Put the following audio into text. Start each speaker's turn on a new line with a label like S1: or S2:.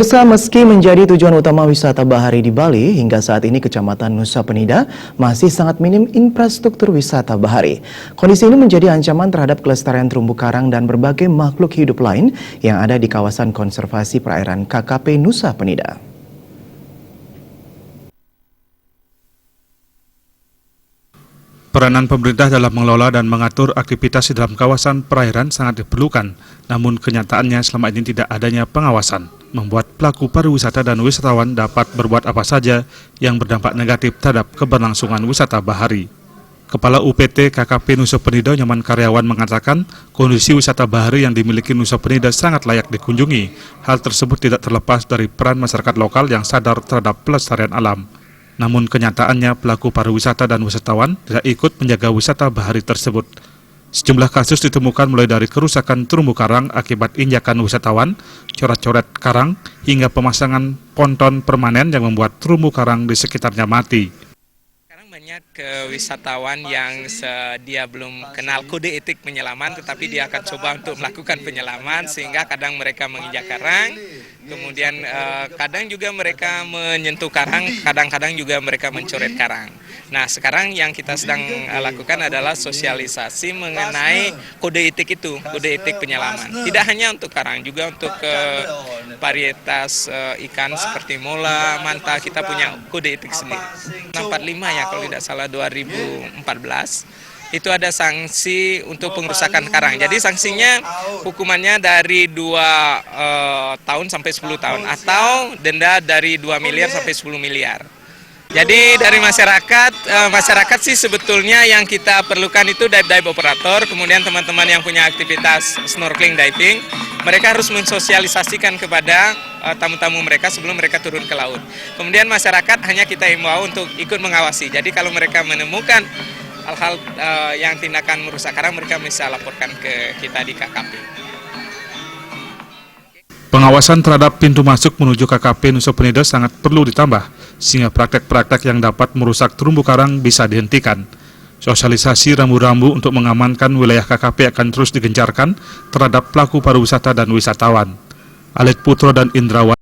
S1: Pemirsa, meski menjadi tujuan utama wisata bahari di Bali, hingga saat ini Kecamatan Nusa Penida masih sangat minim infrastruktur wisata bahari. Kondisi ini menjadi ancaman terhadap kelestarian terumbu karang dan berbagai makhluk hidup lain yang ada di kawasan konservasi perairan KKP Nusa Penida.
S2: Peranan pemerintah dalam mengelola dan mengatur aktivitas di dalam kawasan perairan sangat diperlukan, namun kenyataannya selama ini tidak adanya pengawasan, membuat pelaku pariwisata dan wisatawan dapat berbuat apa saja yang berdampak negatif terhadap keberlangsungan wisata bahari. Kepala UPT KKP Nusa Penida Nyoman Karyawan mengatakan kondisi wisata bahari yang dimiliki Nusa Penida sangat layak dikunjungi. Hal tersebut tidak terlepas dari peran masyarakat lokal yang sadar terhadap pelestarian alam. Namun kenyataannya pelaku pariwisata dan wisatawan tidak ikut menjaga wisata bahari tersebut. Sejumlah kasus ditemukan mulai dari kerusakan terumbu karang akibat injakan wisatawan, coret-coret karang, hingga pemasangan ponton permanen yang membuat terumbu karang di sekitarnya mati.
S3: Sekarang banyak wisatawan yang dia belum kenal kode etik penyelaman, tetapi dia akan coba untuk melakukan penyelaman sehingga kadang mereka menginjak karang, kemudian kadang juga mereka menyentuh karang, kadang-kadang juga mereka mencoret karang. Nah, sekarang yang kita sedang lakukan adalah sosialisasi mengenai kode etik itu, kode etik penyelaman. Tidak hanya untuk karang, juga untuk varietas ikan seperti mola, manta, kita punya kode etik sendiri. 45 ya kalau tidak salah 2014. Itu ada sanksi untuk pengerusakan karang. Jadi sanksinya hukumannya dari 2 tahun sampai 10 tahun atau denda dari 2 miliar sampai 10 miliar. Jadi dari masyarakat sih sebetulnya yang kita perlukan itu dive operator, kemudian teman-teman yang punya aktivitas snorkeling diving, mereka harus mensosialisasikan kepada tamu-tamu mereka sebelum mereka turun ke laut. Kemudian masyarakat hanya kita himbau untuk ikut mengawasi. Jadi kalau mereka menemukan hal-hal yang tindakan merusak karang, mereka bisa laporkan ke kita di KKP.
S2: Pengawasan terhadap pintu masuk menuju KKP Nusa Penida sangat perlu ditambah, sehingga praktek-praktek yang dapat merusak terumbu karang bisa dihentikan. Sosialisasi rambu-rambu untuk mengamankan wilayah KKP akan terus digencarkan terhadap pelaku pariwisata dan wisatawan. Alit Putro dan Indrawan